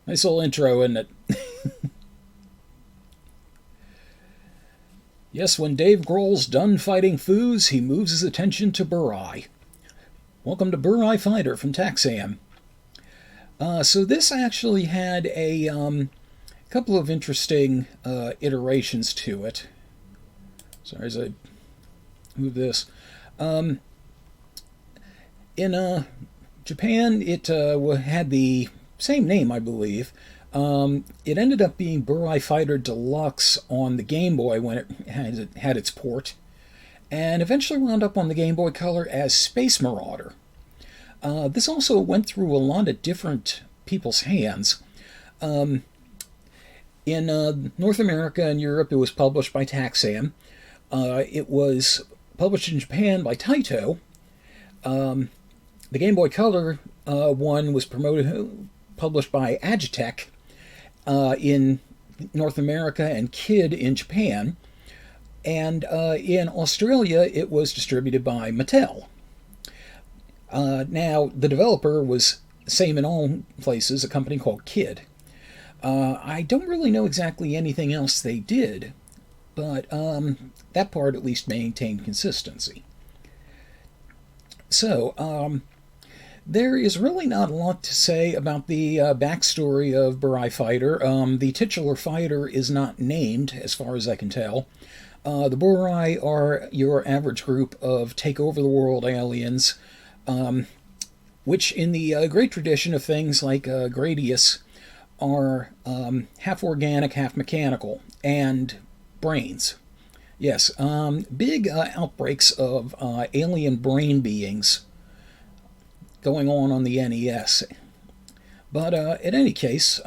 Nice little intro, isn't it? Yes, when Dave Grohl's done fighting foos, he moves his attention to Burai. Welcome to Burai Fighter from Taxam. So this actually had a couple of interesting iterations to it. Sorry as I move this. In Japan, it had the same name, I believe. It ended up being Burai Fighter Deluxe on the Game Boy when it had its port, and eventually wound up on the Game Boy Color as Space Marauder. This also went through a lot of different people's hands. In North America and Europe, it was published by Taxam. It was published in Japan by Taito. The Game Boy Color one was published by Agitech in North America and Kid in Japan. And in Australia, it was distributed by Mattel. Now, the developer was the same in all places, a company called Kid. I don't really know exactly anything else they did, but that part at least maintained consistency. So, there is really not a lot to say about the backstory of Burai Fighter. The titular fighter is not named, as far as I can tell. The Burai are your average group of take-over-the-world aliens, which in the great tradition of things like Gradius are half organic, half mechanical, and brains. Yes, big outbreaks of alien brain beings going on the NES. But in any case,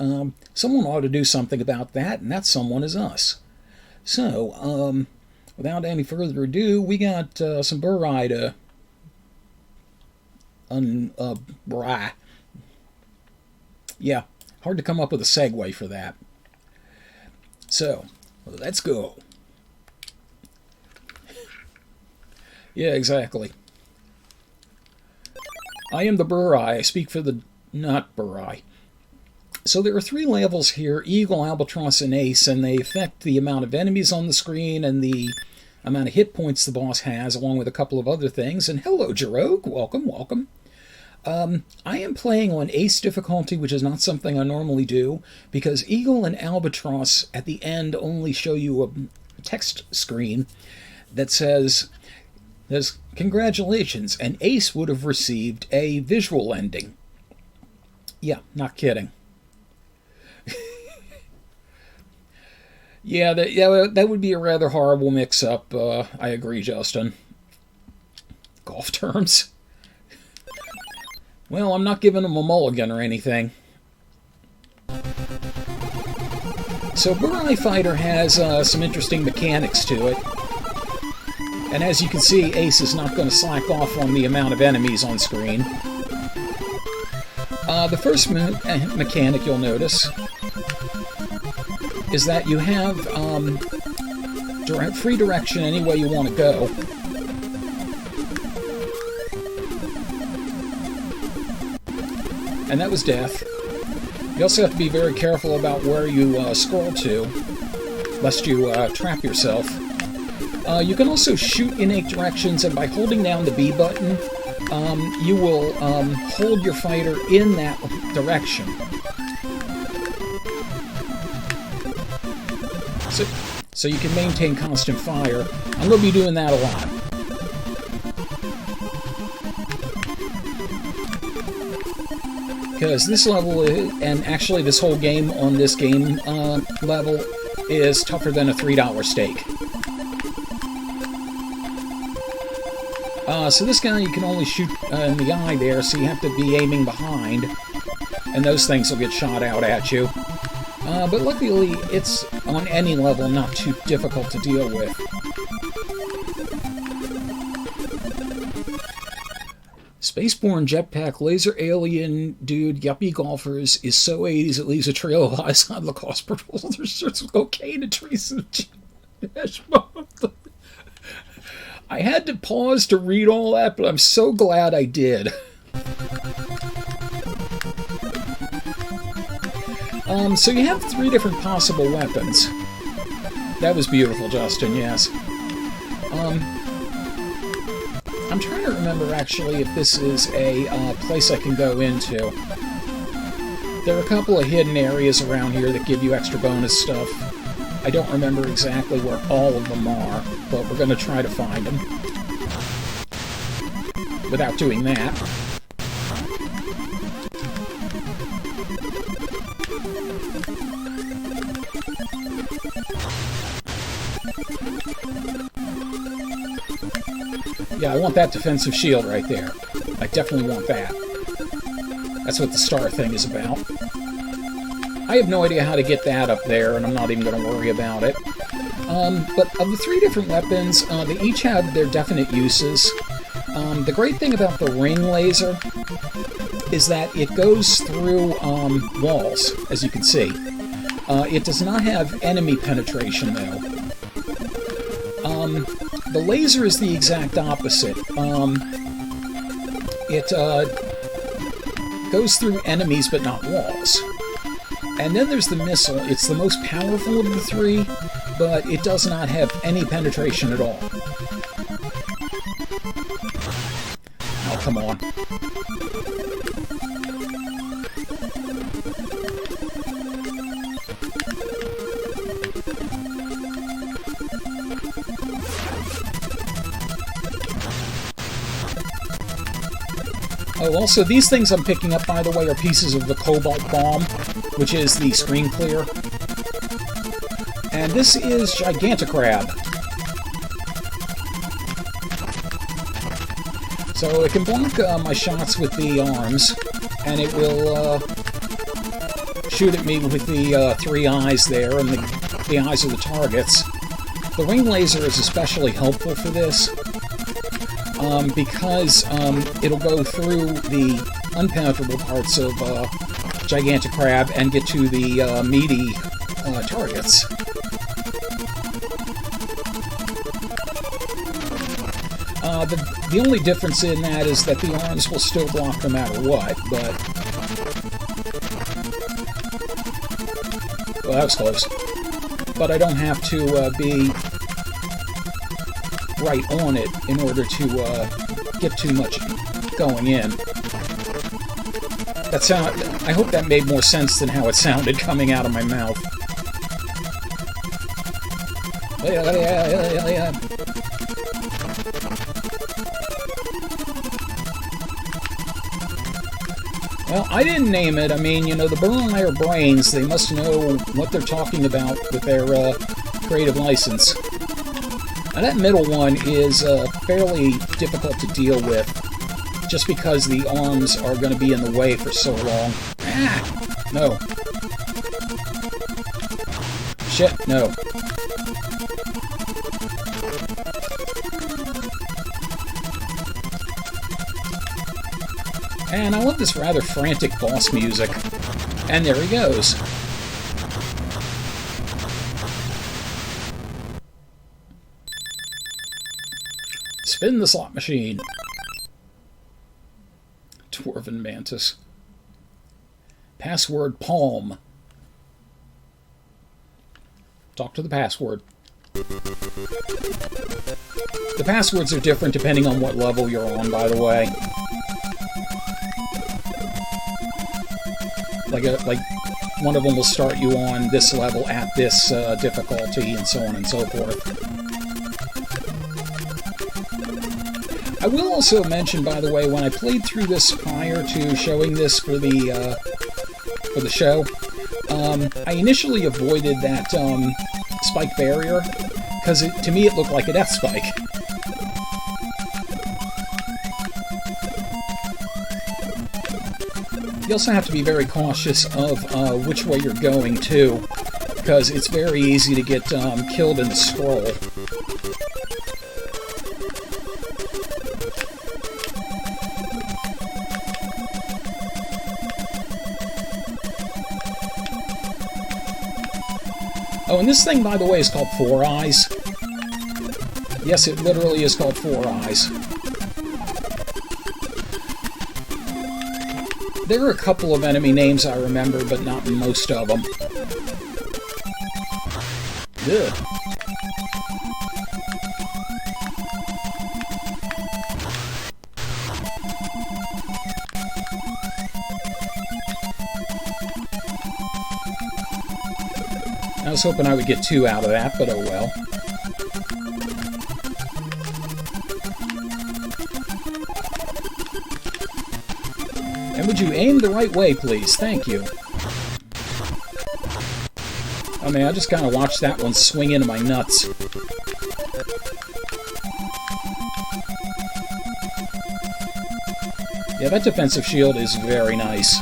someone ought to do something about that, and that someone is us. So, without any further ado, we got some Burai to Burai. Yeah, hard to come up with a segue for that. So, let's go. Yeah, exactly. I am the Burai. I speak for the not Burai. So there are 3 levels here, Eagle, Albatross, and Ace, and they affect the amount of enemies on the screen and the amount of hit points the boss has, along with a couple of other things. And hello, Jirogue. Welcome, welcome. I am playing on Ace difficulty, which is not something I normally do, because Eagle and Albatross at the end only show you a text screen that says, congratulations, and Ace would have received a visual ending. Yeah, not kidding. Yeah, that would be a rather horrible mix-up. I agree, Justin. Golf terms. Well, I'm not giving him a mulligan or anything. So Burai Fighter has some interesting mechanics to it. And as you can see, Ace is not going to slack off on the amount of enemies on screen. The first mechanic you'll notice is that you have free direction any way you want to go. And that was death. You also have to be very careful about where you scroll to, lest you trap yourself. You can also shoot in 8 directions, and by holding down the B button, you will hold your fighter in that direction. So you can maintain constant fire. I'm going to be doing that a lot. Because this level, and actually this whole game on this game level, is tougher than a $3 steak. So this guy you can only shoot in the eye there, so you have to be aiming behind, and those things will get shot out at you. But luckily, it's on any level not too difficult to deal with. Spaceborne jetpack laser alien dude yuppie golfers is so 80s it leaves a trail of eyes on Lacoste purple. There's sorts of cocaine and traces of I had to pause to read all that, but I'm so glad I did. So you have 3 different possible weapons. That was beautiful, Justin, yes. I'm trying to remember, actually, if this is a place I can go into. There are a couple of hidden areas around here that give you extra bonus stuff. I don't remember exactly where all of them are, but we're going to try to find them. Without doing that. Yeah, I want that defensive shield right there. I definitely want that. That's what the star thing is about. I have no idea how to get that up there, and I'm not even going to worry about it. But of the 3 different weapons, they each have their definite uses. The great thing about the ring laser is that it goes through walls, as you can see. It does not have enemy penetration, though. The laser is the exact opposite. It goes through enemies, but not walls. And then there's the missile. It's the most powerful of the 3, but it does not have any penetration at all. Oh, come on. Oh, also, these things I'm picking up, by the way, are pieces of the Cobalt Bomb, which is the screen clear. And this is Giganticrab. So it can block my shots with the arms, and it will shoot at me with the 3 eyes there, and the eyes of the targets. The ring laser is especially helpful for this. Because it'll go through the unpenetrable parts of Giganticrab and get to the meaty targets. The only difference in that is that the arms will still block no matter what, but... Well, that was close. But I don't have to be right on it in order to get too much going in. I hope that made more sense than how it sounded coming out of my mouth. Well, I didn't name it. I mean, you know, the Burai are brains. They must know what they're talking about with their creative license. Now, that middle one is fairly difficult to deal with, just because the arms are going to be in the way for so long. Ah! No. Shit, no. And I love this rather frantic boss music. And there he goes. Spin the slot machine. Dwarven Mantis. Password Palm. Talk to the password. The passwords are different depending on what level you're on, by the way. Like one of them will start you on this level at this difficulty, and so on and so forth. I will also mention, by the way, when I played through this prior to showing this for the show, I initially avoided that spike barrier, because to me it looked like a death spike. You also have to be very cautious of which way you're going, too, because it's very easy to get killed in the scroll. Oh, and this thing, by the way, is called Four Eyes. Yes, it literally is called Four Eyes. There are a couple of enemy names I remember, but not most of them. Ugh. I was hoping I would get 2 out of that, but oh well. And would you aim the right way, please? Thank you. I mean, I just kind of watched that one swing into my nuts. Yeah, that defensive shield is very nice.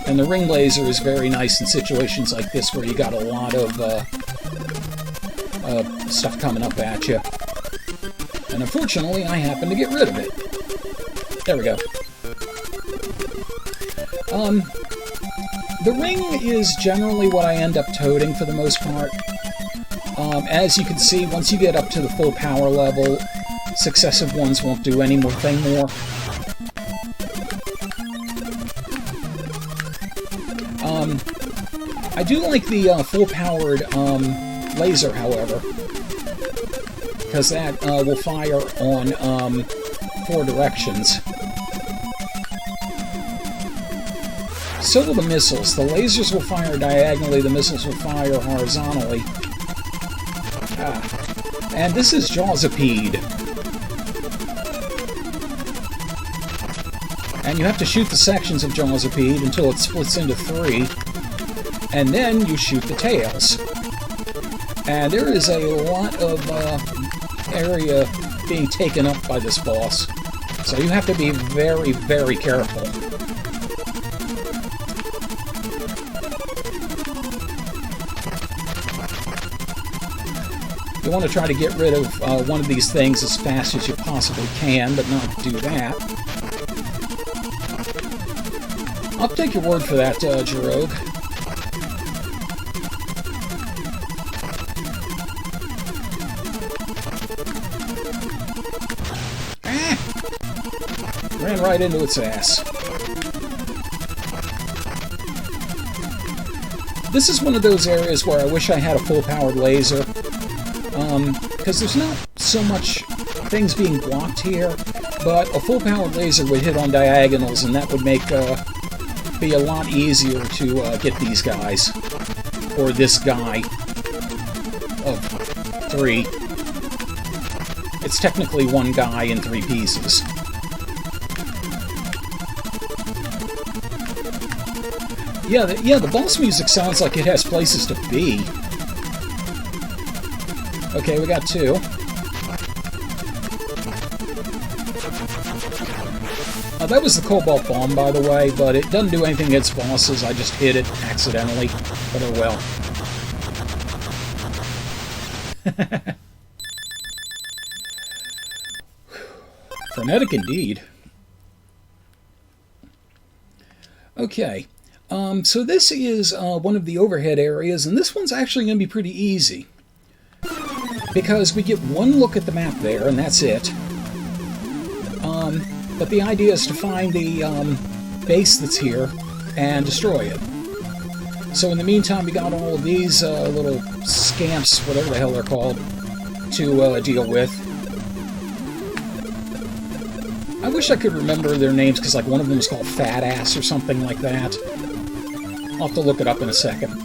And the ring laser is very nice in situations like this where you got a lot of stuff coming up at you. And unfortunately, I happen to get rid of it. There we go. The ring is generally what I end up toting for the most part. As you can see, once you get up to the full power level, successive ones won't do anything more. I do like the full-powered laser, however, because that will fire on 4 directions. So will the missiles. The lasers will fire diagonally, the missiles will fire horizontally. And this is Jawsapede. And you have to shoot the sections of Jawsapede until it splits into 3. And then you shoot the tails. And there is a lot of area being taken up by this boss. So you have to be very, very careful. You want to try to get rid of one of these things as fast as you possibly can, but not do that. I'll take your word for that, Jirogue. Ran right into its ass. This is one of those areas where I wish I had a full-powered laser. Because there's not so much things being blocked here, but a full-powered laser would hit on diagonals, and that would make be a lot easier to get these guys. Or this guy of 3. It's technically one guy in 3 pieces. Yeah, the boss music sounds like it has places to be. Okay, we got 2. That was the Cobalt Bomb, by the way, but it doesn't do anything against bosses. I just hit it accidentally. But oh well. Frenetic indeed. Okay. So this is one of the overhead areas, and this one's actually going to be pretty easy. Because we get one look at the map there, and that's it. But the idea is to find the base that's here and destroy it. So in the meantime, we got all of these little scamps, whatever the hell they're called, to deal with. I wish I could remember their names, because like one of them is called Fat Ass or something like that. I'll have to look it up in a second.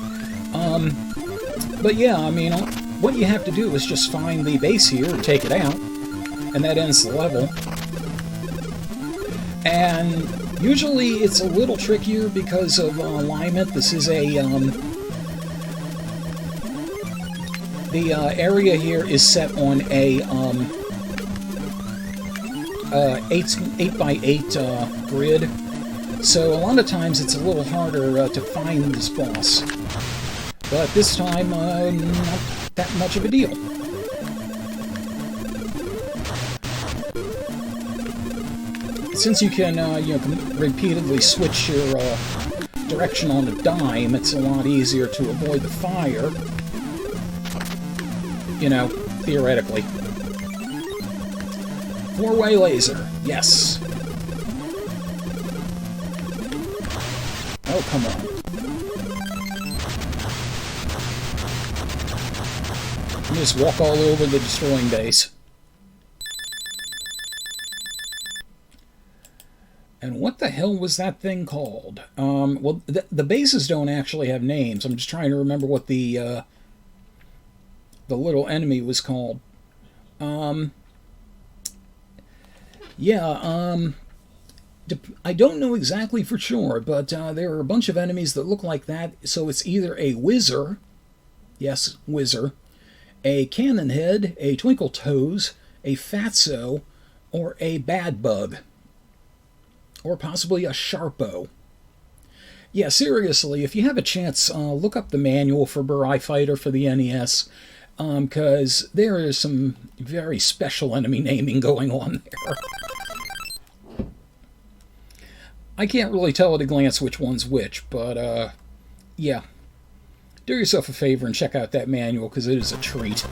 But yeah, I mean, what you have to do is just find the base here and take it out, and that ends the level. And usually it's a little trickier because of alignment. This is a the area here is set on a 8x8 grid, so a lot of times it's a little harder to find this boss. But this time, not that much of a deal. Since you can, repeatedly switch your direction on a dime, it's a lot easier to avoid the fire. You know, theoretically. Four-way laser. Yes. Oh, come on. Let me just walk all over the destroying base. And what the hell was that thing called? Well, the bases don't actually have names. I'm just trying to remember what the little enemy was called. I don't know exactly for sure, but there are a bunch of enemies that look like that. So it's either a whizzer, yes, whizzer, a cannon head, a twinkle toes, a fatso, or a bad bug. Or possibly a Sharpo. Yeah, seriously, if you have a chance, look up the manual for Burai Fighter for the NES, because there is some very special enemy naming going on there. I can't really tell at a glance which one's which, but, yeah. Do yourself a favor and check out that manual, because it is a treat.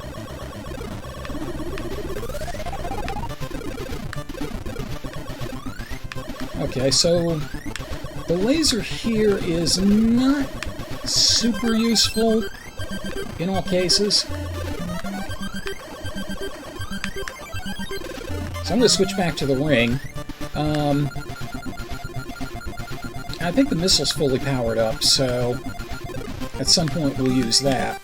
Okay, so the laser here is not super useful in all cases. So I'm going to switch back to the ring. I think the missile's fully powered up, so at some point we'll use that.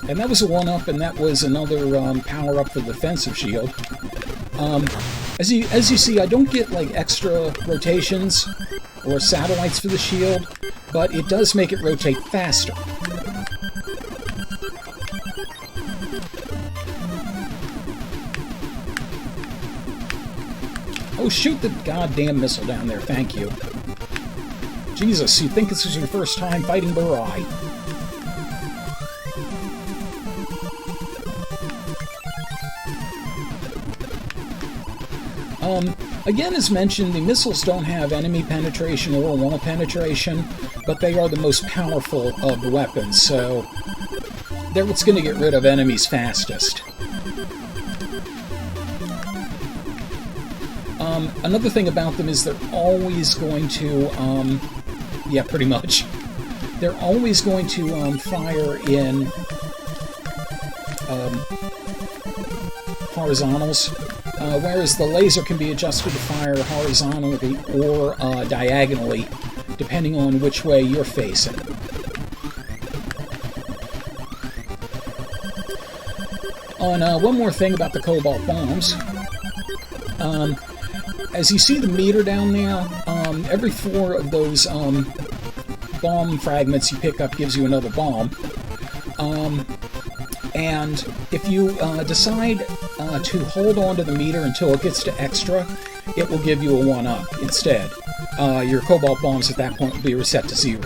And that was a one-up, and that was another power-up for the defensive shield. As you see, I don't get like extra rotations or satellites for the shield, but it does make it rotate faster. Oh, shoot the goddamn missile down there, thank you. Jesus, you think this is your first time fighting Burai? Again, as mentioned, the missiles don't have enemy penetration or wall penetration, but they are the most powerful of the weapons, so they're what's going to get rid of enemies fastest. Another thing about them is they're always going to, yeah, pretty much. They're always going to fire in horizontals. Whereas the laser can be adjusted to fire horizontally or diagonally, depending on which way you're facing. One more thing about the Cobalt Bombs. As you see the meter down there, every 4 of those bomb fragments you pick up gives you another bomb. And if you decide to hold on to the meter until it gets to extra, it will give you a 1-up instead. Your Cobalt Bombs at that point will be reset to 0.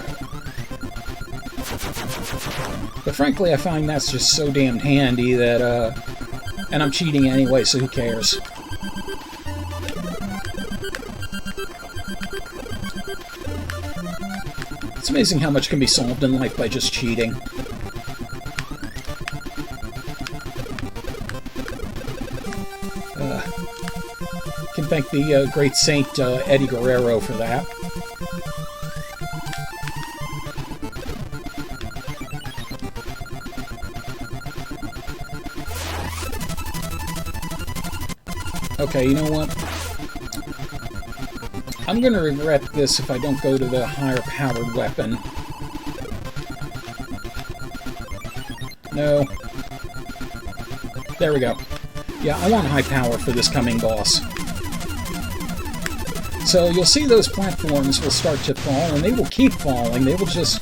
But frankly, I find that's just so damn handy that, and I'm cheating anyway, so who cares? It's amazing how much can be solved in life by just cheating. Can thank the great Saint Eddie Guerrero for that. Okay, you know what? I'm gonna regret this if I don't go to the higher powered weapon. No. There we go. Yeah, I want high power for this coming boss. So you'll see those platforms will start to fall, and they will keep falling. They will just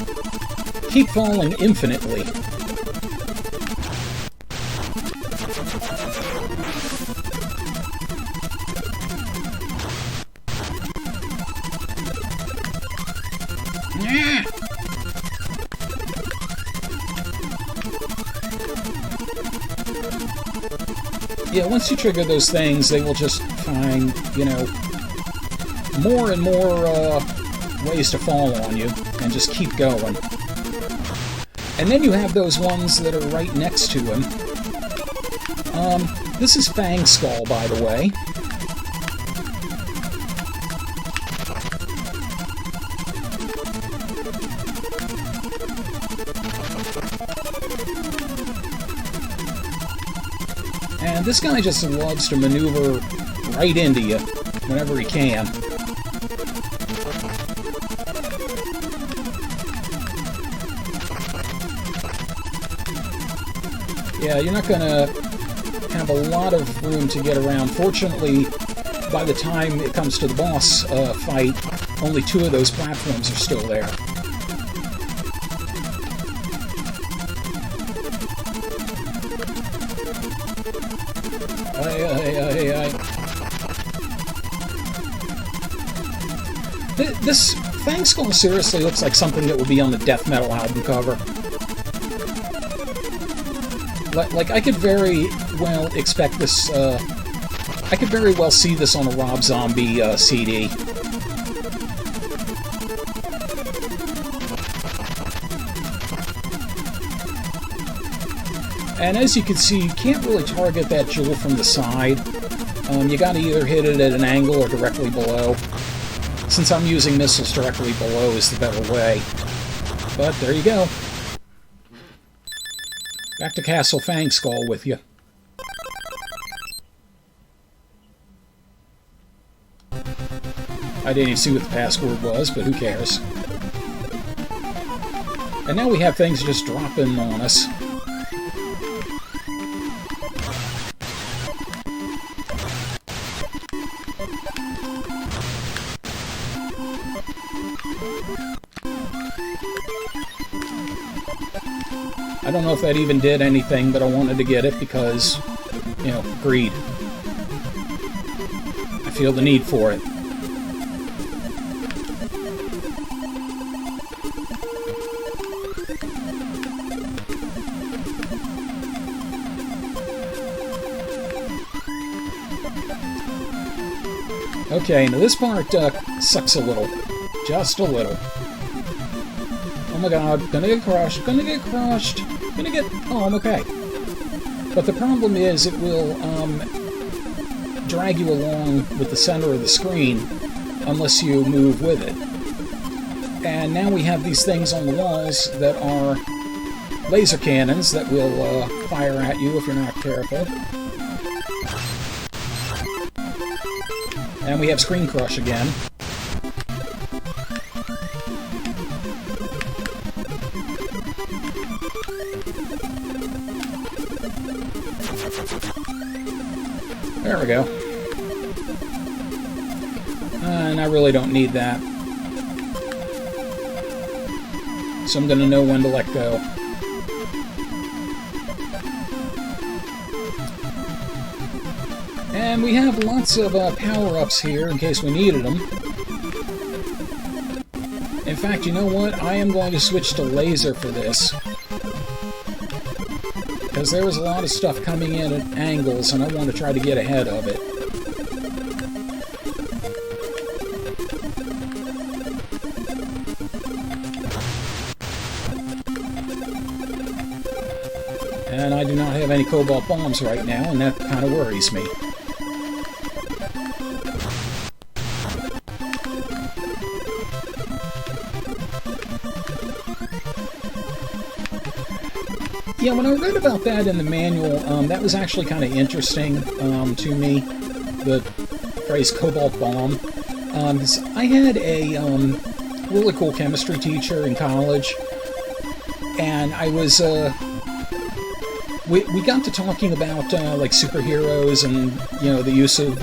keep falling infinitely. Yeah, once you trigger those things, they will just find, you know, more and more ways to fall on you, and just keep going. And then you have those ones that are right next to him. This is Fang Skull, by the way. And this guy just loves to maneuver right into you whenever he can. Yeah, you're not going to have a lot of room to get around. Fortunately, by the time it comes to the boss fight, only 2 of those platforms are still there. This Fang Skull seriously looks like something that would be on the death metal album cover. Like, I could very well expect this, I could very well see this on a Rob Zombie CD. And as you can see, you can't really target that jewel from the side. You gotta either hit it at an angle or directly below. Since I'm using missiles directly below is the better way. But there you go. Back to Castle Fang Skull with you. I didn't even see what the password was, but who cares? And now we have things just dropping on us. I don't know if that even did anything, but I wanted to get it because, you know, greed. I feel the need for it. Okay, now this part sucks a little. Just a little. Oh my god, gonna get crushed, gonna get crushed, gonna get... Oh, I'm okay. But the problem is it will drag you along with the center of the screen unless you move with it. And now we have these things on the walls that are laser cannons that will fire at you if you're not careful. And we have Screen Crush again. There we go. And I really don't need that. So I'm going to know when to let go. And we have lots of power-ups here in case we needed them. In fact, you know what? I am going to switch to laser for this. Because there was a lot of stuff coming in at angles, and I want to try to get ahead of it. And I do not have any Cobalt Bombs right now, and that kind of worries me. Yeah, when I read about that in the manual, that was actually kind of interesting to me, the phrase Cobalt Bomb. I had a really cool chemistry teacher in college, and I was... we got to talking about like superheroes and, you know, the use of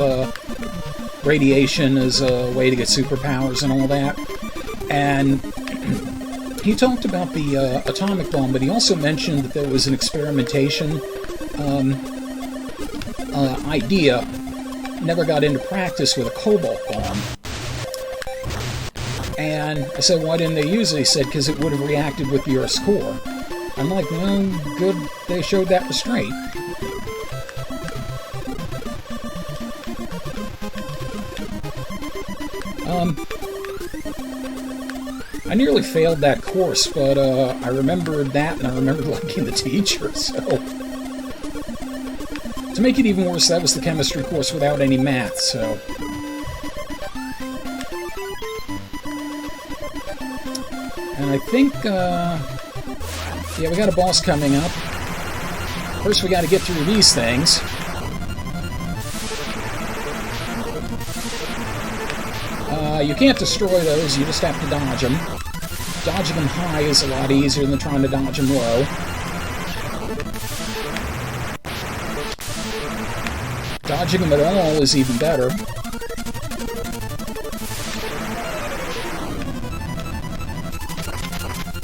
radiation as a way to get superpowers and all that. And he talked about the atomic bomb, but he also mentioned that there was an experimentation idea, never got into practice, with a Cobalt Bomb. And I said, why didn't they use it? He said, because it would have reacted with the Earth's core. I'm like, well, good, they showed that restraint. I nearly failed that course, but I remembered that, and I remembered liking the teacher, so... To make it even worse, that was the chemistry course without any math, so... And I think, yeah, we got a boss coming up. First we got to get through these things. You can't destroy those, you just have to dodge them. Dodging them high is a lot easier than trying to dodge them low. Dodging them at all is even better.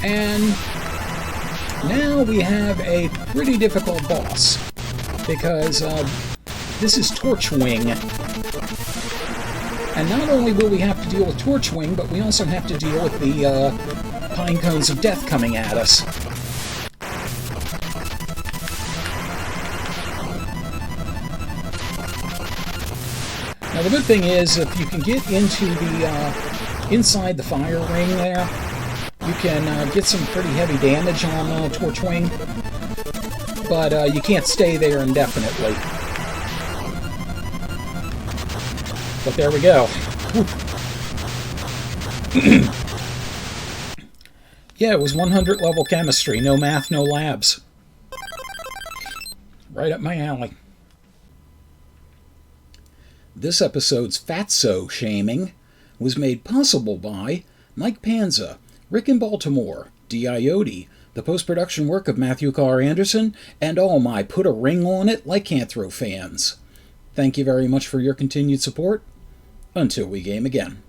And now we have a pretty difficult boss, because this is Torchwing. And not only will we have to deal with Torchwing, but we also have to deal with the Pine Cones of Death coming at us. Now the good thing is, if you can get into the inside the fire ring there, you can get some pretty heavy damage on Torchwing, but you can't stay there indefinitely. But there we go. Yeah, it was 100 level chemistry, no math, no labs. Right up my alley. This episode's fatso shaming was made possible by Mike Panza, Rick in Baltimore, D.I.O.D., the post-production work of Matthew Carr Anderson, and all my put-a-ring-on-it lycanthro fans. Thank you very much for your continued support. Until we game again.